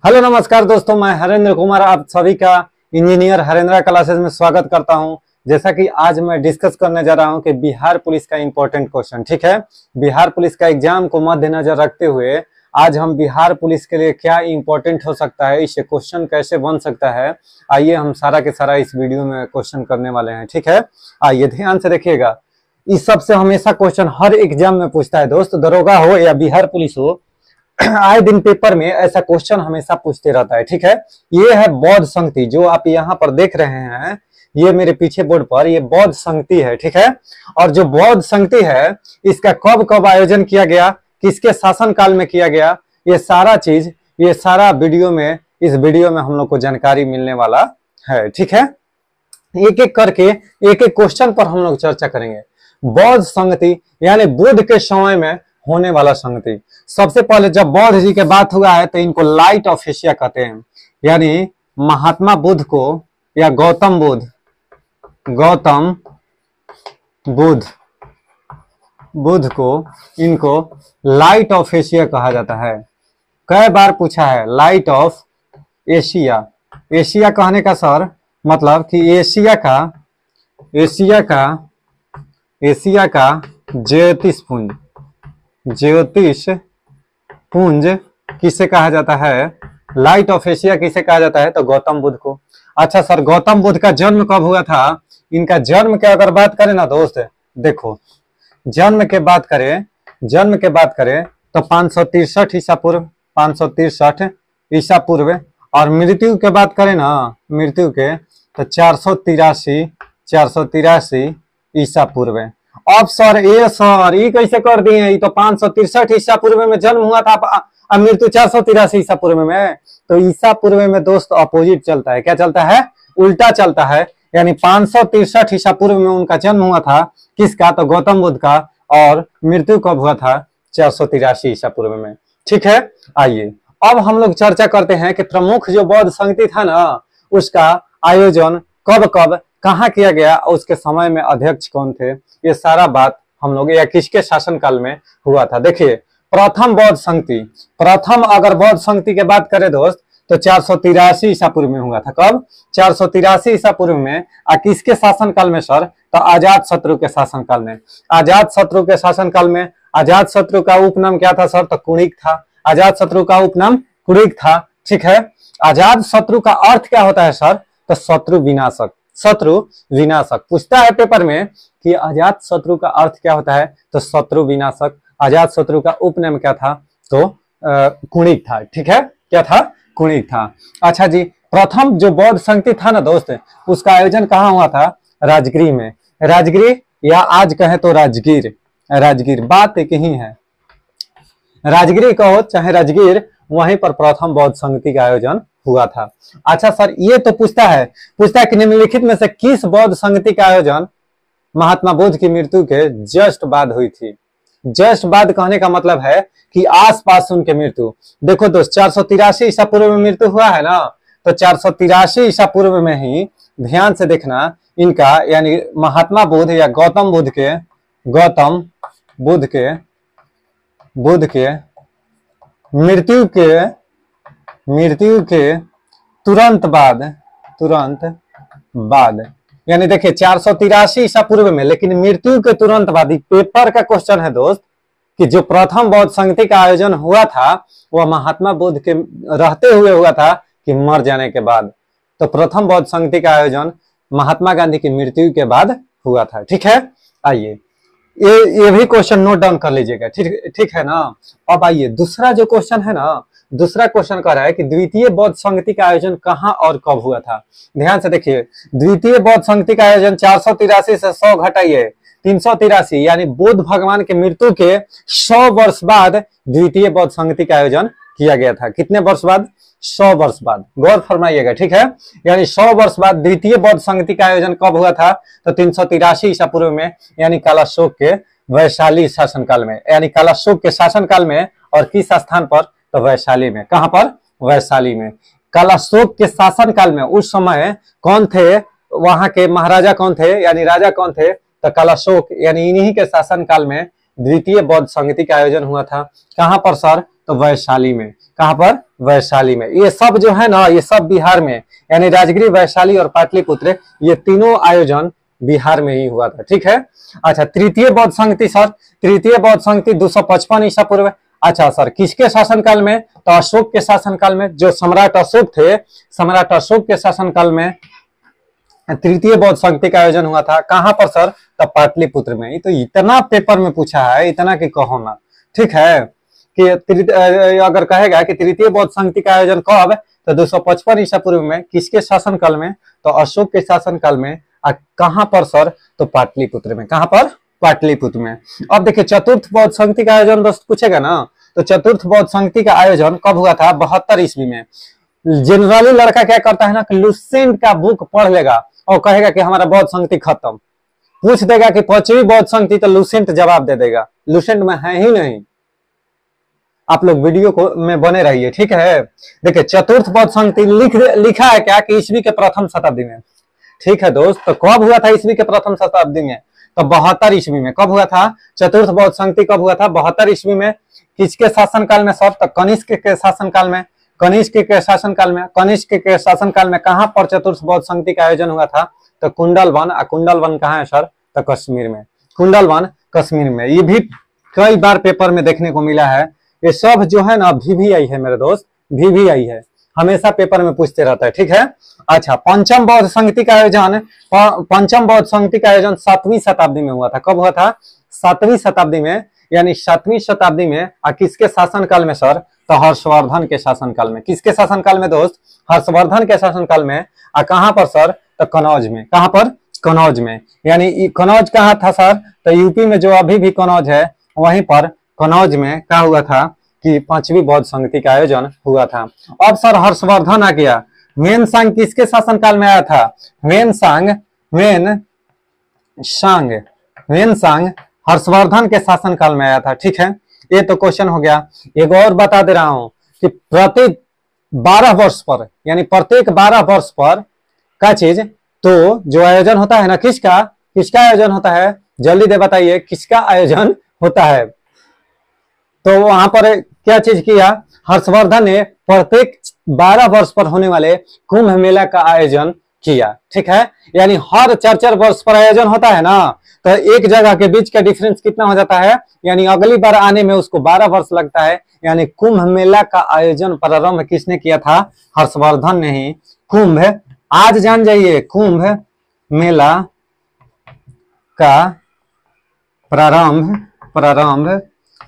Hello नमस्कार दोस्तों, मैं हरेंद्र कुमार आप सभी का इंजीनियर हरेंद्र क्लासेस में स्वागत करता हूं। जैसा कि आज मैं डिस्कस करने जा रहा हूं कि बिहार पुलिस का इंपॉर्टेंट क्वेश्चन, ठीक है। बिहार पुलिस का एग्जाम को मद्देनजर रखते हुए आज हम बिहार पुलिस के लिए क्या इंपॉर्टेंट हो सकता है, इससे क्वेश्चन कैसे बन सकता है, आइए हम सारा के सारा इस वीडियो में क्वेश्चन करने वाले हैं, ठीक है। आइए ध्यान से देखिएगा। इस सबसे हमेशा क्वेश्चन हर एग्जाम में पूछता है दोस्त, दरोगा हो या बिहार पुलिस हो, आए दिन पेपर में ऐसा क्वेश्चन हमेशा पूछते रहता है, ठीक है। ये है बौद्ध संगति, जो आप यहाँ पर देख रहे हैं, ये मेरे पीछे बोर्ड पर ये बौद्ध संगति है, ठीक है। और जो बौद्ध संगति है इसका कब कब आयोजन किया गया, किसके शासन काल में किया गया, ये सारा चीज, ये सारा वीडियो में, इस वीडियो में हम लोग को जानकारी मिलने वाला है, ठीक है। एक एक करके एक एक क्वेश्चन पर हम लोग चर्चा करेंगे। बौद्ध संगति यानी बुद्ध के समय में होने वाला संगति। सबसे पहले जब बौद्ध जी के बात हुआ है तो इनको लाइट ऑफ एशिया कहते हैं, यानी महात्मा बुद्ध को या गौतम बुद्ध को इनको लाइट ऑफ एशिया कहा जाता है। कई बार पूछा है लाइट ऑफ एशिया। एशिया कहने का सर मतलब कि एशिया का ज्योतिष पुंज किसे कहा जाता है, लाइट ऑफ एशिया किसे कहा जाता है, तो गौतम बुद्ध को। अच्छा सर, गौतम बुद्ध का जन्म कब हुआ था? इनका जन्म के अगर बात करें ना दोस्त, देखो जन्म के बात करें तो 563 ईसा पूर्व, 563 ईसा पूर्व। और मृत्यु के बात करें ना, मृत्यु के तो 483 ईसा पूर्व। अब सर ये कैसे कर दिए, ये तो 563 ईसा पूर्व में जन्म हुआ था, अब मृत्यु 483 ईसा पूर्व में। तो ईसा पूर्व में दोस्त अपोजिट चलता है, क्या चलता है, उल्टा चलता है। यानी 563 ईसा पूर्व में उनका जन्म हुआ था, किसका, तो गौतम बुद्ध का। और मृत्यु कब हुआ था, 483 ईसा पूर्व में, ठीक है। आइए अब हम लोग चर्चा करते हैं कि प्रमुख जो बौद्ध संगति था ना, उसका आयोजन कब कब कहाँ किया गया, उसके समय में अध्यक्ष कौन थे, ये सारा बात हम लोग, या किसके शासनकाल में हुआ था। देखिए प्रथम बौद्ध संगति, अगर बौद्ध संगति के बात करें दोस्त तो 483 ईसा पूर्व में हुआ था। कब, 483 ईसा पूर्व में। किसके शासनकाल में सर, तो अजात शत्रु के शासनकाल में। अजात शत्रु के शासनकाल में अजात शत्रु का उपनाम क्या था सर, तो कुणिक था। अजात शत्रु का उपनाम कुणिक था, ठीक है। अजात शत्रु का अर्थ क्या होता है सर, तो शत्रु विनाशक। पूछता है पेपर में कि अजात शत्रु का अर्थ क्या होता है, तो शत्रु विनाशक। अजात शत्रु का उपनाम क्या था, तो कुणिक था, ठीक है। क्या था, कुणिक था। अच्छा जी, प्रथम जो बौद्ध संगति था ना दोस्त, उसका आयोजन कहाँ हुआ था, राजगीर में। राजगीर या आज कहे तो राजगीर बात एक ही है। राजगीर कहो चाहे राजगीर, वहीं पर प्रथम बौद्ध संगति का आयोजन हुआ था। अच्छा सर, ये तो पूछता है कि निम्नलिखित में से किस बौद्ध संगति का आयोजन महात्मा बुद्ध की मृत्यु के जस्ट बाद हुई थी। जस्ट बाद कहने का मतलब है कि आसपास उनके मृत्यु। देखो दोस्त, 483 ईसा पूर्व में मृत्यु हुआ है ना, तो 483 ईसा पूर्व में ही, ध्यान से देखना, इनका यानी महात्मा बुद्ध या गौतम बुद्ध के मृत्यु के तुरंत बाद, यानी देखिए 483 ईसा पूर्व में, लेकिन मृत्यु के तुरंत बाद। पेपर का क्वेश्चन है दोस्त कि जो प्रथम बौद्ध संगति का आयोजन हुआ था वह महात्मा बुद्ध के रहते हुए हुआ था कि मर जाने के बाद। तो प्रथम बौद्ध संगति का आयोजन महात्मा गांधी की मृत्यु के बाद हुआ था, ठीक है। आइए ये भी क्वेश्चन नोट डाउन कर लीजिएगा, ठीक है ना। अब आइए दूसरा जो क्वेश्चन है ना, दूसरा क्वेश्चन कर रहा है कि द्वितीय बौद्ध संगति का आयोजन कहाँ और कब हुआ था। ध्यान से देखिए, द्वितीय बौद्ध संगति का आयोजन 483 से 100 घटाइए 383, यानी बुद्ध भगवान के मृत्यु के 100 वर्ष बाद द्वितीय बौद्ध संगति का आयोजन किया गया था। कितने वर्ष बाद, 100 वर्ष बाद, गौर फरमाइएगा, ठीक है। यानी 100 वर्ष बाद द्वितीय बौद्ध संगति का आयोजन कब हुआ था, तो 383 ईसा पूर्व में, यानी कालाशोक के वैशाली शासनकाल में। यानी कालाशोक के शासनकाल में, और किस स्थान पर, तो वैशाली में। कहां पर, वैशाली में। कालाशोक के शासनकाल में उस समय कौन थे, वहां के महाराजा कौन थे, यानी राजा कौन थे, तो कालाशोक, यानी इन्हीं के शासनकाल में द्वितीय बौद्ध संगति का आयोजन हुआ था। कहां पर सर, तो तो वैशाली में। कहां पर? वैशाली में। ये सब जो है ना, ये सब बिहार में, यानी राजगीर, वैशाली और पाटलिपुत्र, ये तीनों आयोजन बिहार में ही हुआ था। ठीक है। अच्छा, तृतीय बौद्ध संगति सर, तृतीय बौद्ध संगति 255 ईसा पूर्व। अच्छा सर, किसके शासनकाल में? तो अशोक के शासनकाल में। जो सम्राट अशोक थे, सम्राट अशोक के शासनकाल में तृतीय बौद्ध संगति का आयोजन हुआ था। कहां पर सर? तो पाटलिपुत्र में। ये तो इतना पेपर में पूछा है, इतना कि कहो ना। ठीक है, कि अगर कहेगा कि तृतीय बौद्ध संगति का आयोजन कब, तो 255 ईसा पूर्व में। किसके शासनकाल में? तो अशोक के शासनकाल में। कहां पर सर? तो पाटलिपुत्र में। कहां पर? पाटलिपुत्र में। अब देखिए, चतुर्थ बौद्ध संगति का आयोजन दोस्त पूछेगा ना, तो चतुर्थ बौद्ध संगति का आयोजन कब हुआ था? 72 ईस्वी में। जनरली लड़का क्या करता है ना, कि लुसेंट का बुक पढ़ लेगा और कहेगा कि हमारा बौद्ध संगति खत्म। पूछ देगा कि पांचवी बौद्ध संगति, तो लुसेंट जवाब दे देगा। लुसेंट में है ही नहीं। आप लोग वीडियो को में बने रहिए। ठीक है। देखिए, चतुर्थ बौद्ध संगति लिखा है क्या कि ईस्वी के प्रथम शताब्दी में। ठीक है दोस्त, तो कब हुआ था ईस्वी के प्रथम शताब्दी में? तो 72 ईस्वी में। कब हुआ था चतुर्थ बौद्ध संगति? कब हुआ था? 72 ईस्वी में। किसके शासनकाल में सर? तो कनिष्क के शासनकाल में। कनिष्क के शासनकाल में। कनिष्क के शासनकाल में कहां पर चतुर्थ बौद्ध संगति का आयोजन हुआ था? तो कुंडलवन। कुंडलवन कहाँ है सर? तो कश्मीर में। कुंडलवन कश्मीर में। ये भी कई बार पेपर में देखने को मिला है। ये सब जो है ना, VVI है मेरे दोस्त, VVI है, हमेशा पेपर में पूछते रहता है। ठीक है। अच्छा, पंचम बौद्ध संगति का आयोजन, पंचम बौद्ध संगति का आयोजन 7वीं शताब्दी में हुआ था। कब हुआ था? 7वीं शताब्दी में, यानी 7वीं शताब्दी में। किसके शासनकाल में सर? तो हर्षवर्धन के शासनकाल में। किसके शासनकाल में दोस्त? हर्षवर्धन के शासनकाल में। कहां पर सर? तो कनौज में। कहां पर? कनौज में। यानी कनौज कहाँ था सर? तो यूपी में, जो अभी भी कनौज है, वहीं पर कनौज में क्या हुआ था कि पांचवी बौद्ध संगति का आयोजन हुआ था। अब सर हर्षवर्धन आ गया। वेनसांग किसके शासनकाल में आया था? वेनसांग हर्षवर्धन के शासनकाल में आया था। ठीक है, ये तो क्वेश्चन हो गया। एक और बता दे रहा हूं कि प्रत्येक 12 वर्ष पर, यानी प्रत्येक 12 वर्ष पर क्या चीज, तो जो आयोजन होता है ना, किसका आयोजन होता है? जल्दी दे बताइए, किसका आयोजन होता है? तो वहां पर क्या चीज किया? हर्षवर्धन ने प्रत्येक 12 वर्ष पर होने वाले कुंभ मेला का आयोजन किया। ठीक है, यानी हर 4-4 वर्ष पर आयोजन होता है ना, तो एक जगह के बीच का डिफरेंस कितना हो जाता है? यानी अगली बार आने में उसको 12 वर्ष लगता है। यानी कुंभ मेला का आयोजन प्रारंभ किसने किया था? हर्षवर्धन ने ही। कुंभ, आज जान जाइए, कुंभ मेला का प्रारंभ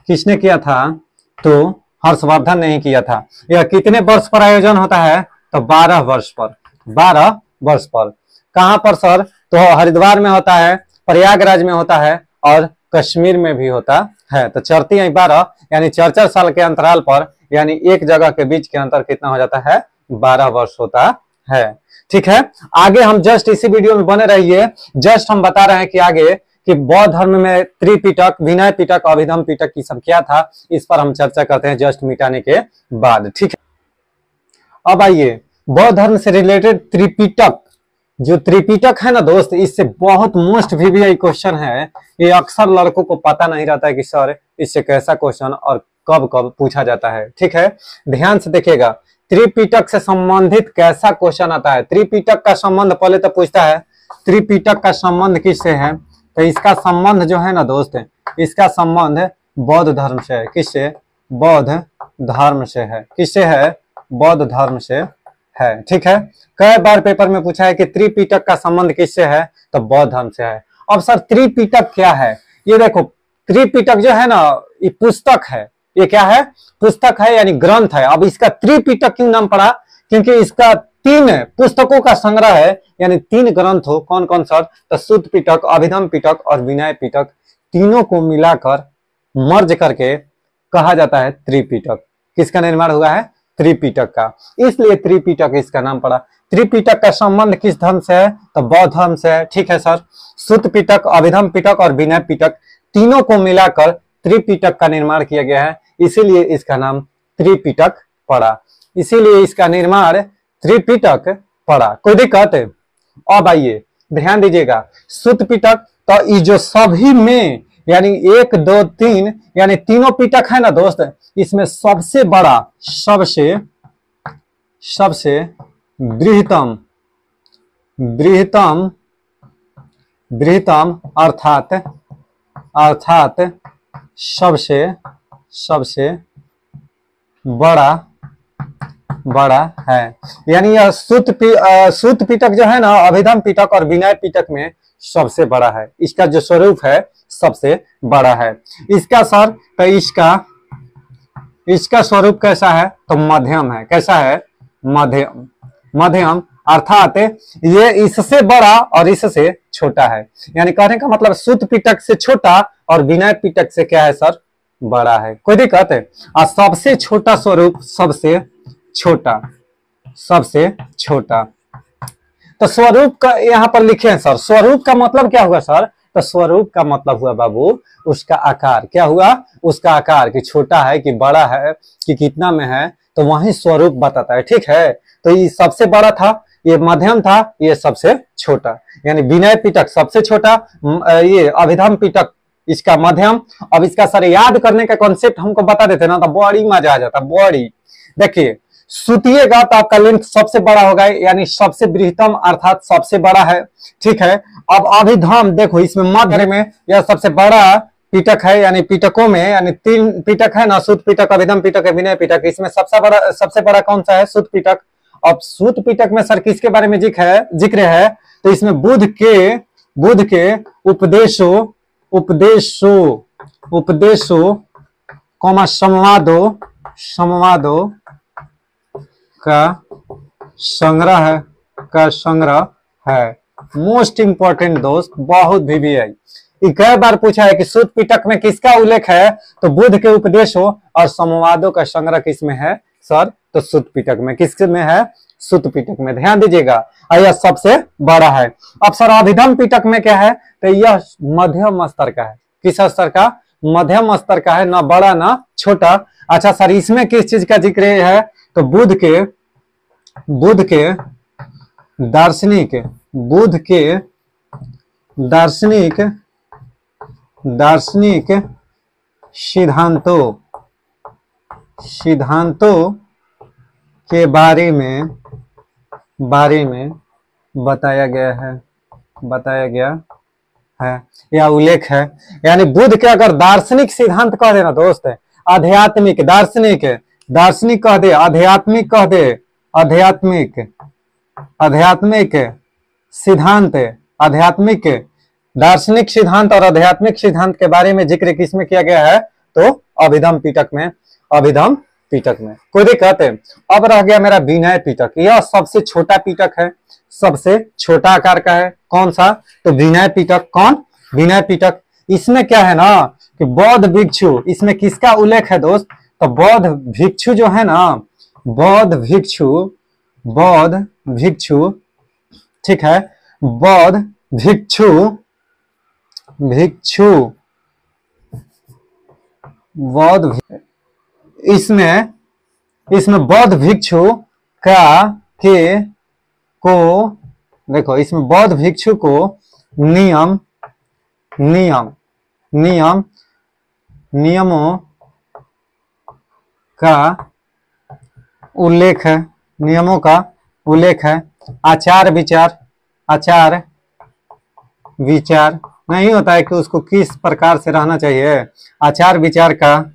किसने किया था? तो हर्षवर्धन ने ही किया था। यह कितने वर्ष पर आयोजन होता है? तो 12 वर्ष पर। 12 वर्ष पर। कहां पर सर? तो हरिद्वार में होता है, प्रयागराज में होता है और कश्मीर में भी होता है। तो चढ़ती है 12, यानी 4-4 साल के अंतराल पर, यानी एक जगह के बीच के अंतर कितना हो जाता है? 12 वर्ष होता है। ठीक है, आगे हम जस्ट इसी वीडियो में बने रहिए। जस्ट हम बता रहे हैं कि आगे कि बौद्ध धर्म में त्रिपिटक, विनय पिटक, अभिधम पिटक की सब क्या था, इस पर हम चर्चा करते हैं जस्ट मिटाने के बाद। ठीक है, अब आइए बौद्ध धर्म से रिलेटेड त्रिपिटक, जो त्रिपिटक है ना दोस्त, इससे बहुत मोस्ट VVI क्वेश्चन है। ये अक्सर लड़कों को पता नहीं रहता है कि सर इससे कैसा क्वेश्चन और कब कब पूछा जाता है। ठीक है, ध्यान से देखिएगा, त्रिपिटक से संबंधित कैसा क्वेश्चन आता है। त्रिपिटक का संबंध पहले तो पूछता है, त्रिपिटक का संबंध किससे है? तो इसका संबंध जो है ना दोस्त, इसका संबंध बौद्ध धर्म से है। किससे? बौद्ध धर्म से है। किससे है? बौद्ध धर्म से है। ठीक है, कई बार पेपर में पूछा है कि त्रिपिटक का संबंध किससे है? तो बौद्ध धर्म से है। अब सर त्रिपिटक क्या है? ये देखो, त्रिपिटक जो है ना, ये पुस्तक है। ये क्या है? पुस्तक है, यानी ग्रंथ है। अब इसका त्रिपिटक क्यों नाम पड़ा? क्योंकि इसका 3 पुस्तकों का संग्रह है, यानी 3 ग्रंथ हो। कौन कौन सर? तो सुत्त पिटक, अभिधम पिटक और विनय पिटक, तीनों को मिलाकर मर्ज करके कहा जाता है त्रिपिटक। किसका निर्माण हुआ है? त्रिपिटक का, इसलिए त्रिपिटक इसका नाम पड़ा। त्रिपिटक का संबंध किस धर्म से है? तो बौद्ध धर्म से है। ठीक है सर, सुत्त पिटक, अभिधम पिटक और विनय पिटक, तीनों को मिलाकर त्रिपिटक का निर्माण किया गया है, इसीलिए इसका नाम त्रिपिटक पड़ा। इसीलिए इसका निर्माण त्रिपिटक पड़ा। कोई दिक्कत है? अब आइए ध्यान दीजिएगा, सुत्त पिटक, तो ये जो सभी में यानी 1 2 3 यानी तीनों पिटक है ना दोस्त, इसमें सबसे बड़ा, सबसे बृहत्तम अर्थात सबसे बड़ा है। यानी यह सूत पिटक जो है ना, अभिधम पिटक और विनय पिटक में सबसे बड़ा है। इसका जो स्वरूप है सबसे बड़ा है। इसका सर तो इसका स्वरूप कैसा है, तो मध्यम है। कैसा है, मध्यम अर्थात ये इससे बड़ा और इससे छोटा है। यानी कहने का मतलब सूत पिटक से छोटा और विनय पिटक से क्या है सर, बड़ा है। कोई दिक्कत है। और सबसे छोटा स्वरूप सबसे छोटा। तो स्वरूप का यहाँ पर लिखे हैं सर, स्वरूप का मतलब क्या हुआ सर, तो स्वरूप का मतलब हुआ बाबू उसका आकार। क्या हुआ, उसका आकार, कि छोटा है कि बड़ा है कि कितना में है, तो वही स्वरूप बताता है। ठीक है, तो ये सबसे बड़ा था, ये मध्यम था, ये सबसे छोटा। यानी विनय पिटक सबसे छोटा, ये अभिधम पिटक इसका मध्यम। अब इसका सर याद करने का कॉन्सेप्ट हमको बता देते ना, तो बड़ी मजा आ जाता। बड़ी देखिए, सुतिएगा तो आपका लेंथ सबसे बड़ा होगा, यानी सबसे बृहत्तम अर्थात सबसे बड़ा है। ठीक है, अब अभिधम देखो, इसमें मध्य में यह सबसे बड़ा पिटक है। यानी पिटकों में, यानी 3 पिटक है ना, सूत पिटक, अभिधम पिटक, विनय पिटक। इसमें सबसे बड़ा कौन सा है, सूत पिटक। अब सूत पिटक में सर किसके बारे में जिक्र है, तो इसमें बुध के उपदेशों संवादों का संग्रह है। मोस्ट इंपॉर्टेंट दोस्त, बहुत VVI कई बार पूछा है कि सूत पिटक में किसका उल्लेख है, तो बुध के उपदेशों और संवादों का संग्रह किसमें है सर, तो सूत पिटक में। किसमें है, सूत पिटक में। ध्यान दीजिएगा, और यह सबसे बड़ा है। अब सर अभिधम पिटक में क्या है, तो यह मध्यम स्तर का है। किस स्तर का, मध्यम स्तर का है, ना बड़ा ना छोटा। अच्छा सर, इसमें किस चीज का जिक्र है, तो बुध के दार्शनिक सिद्धांतों के बारे में बताया गया है या उल्लेख है। यानी बुध के अगर दार्शनिक सिद्धांत कह देना दोस्त, आध्यात्मिक, दार्शनिक कह दे, आध्यात्मिक कह दे, आध्यात्मिक सिद्धांत, आध्यात्मिक दार्शनिक सिद्धांत और आध्यात्मिक सिद्धांत के बारे में जिक्र किसमें किया गया है, तो अभिधम पिटक में। कोई दिक्कत है। अब रह गया मेरा विनय पिटक। यह सबसे छोटा पिटक है, सबसे छोटा आकार का है। कौन सा, तो विनय पिटक। कौन, विनय पिटक। इसमें क्या है ना, कि बौद्ध भिक्षु, इसमें किसका उल्लेख है दोस्त, तो बौद्ध भिक्षु जो है ना, बौद्ध भिक्षु, ठीक है, बौद्ध भिक्षु इसमें बौद्ध भिक्षु देखो, इसमें बौद्ध भिक्षु को नियमों का उल्लेख है। आचार विचार नहीं होता है कि उसको किस प्रकार से रहना चाहिए, आचार विचार का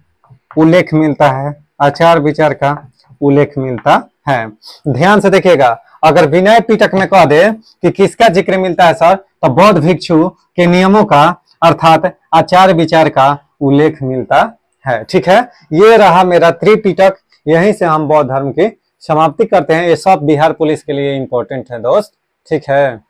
उल्लेख मिलता है, आचार विचार का उल्लेख मिलता है। ध्यान से देखिएगा, अगर विनय पिटक में कह दे कि किसका जिक्र मिलता है सर, तो बौद्ध भिक्षु के नियमों का अर्थात आचार विचार का उल्लेख मिलता है। ठीक है, ये रहा मेरा त्रिपिटक। यहीं से हम बौद्ध धर्म की समाप्ति करते हैं। ये सब बिहार पुलिस के लिए इंपॉर्टेंट है दोस्त। ठीक है।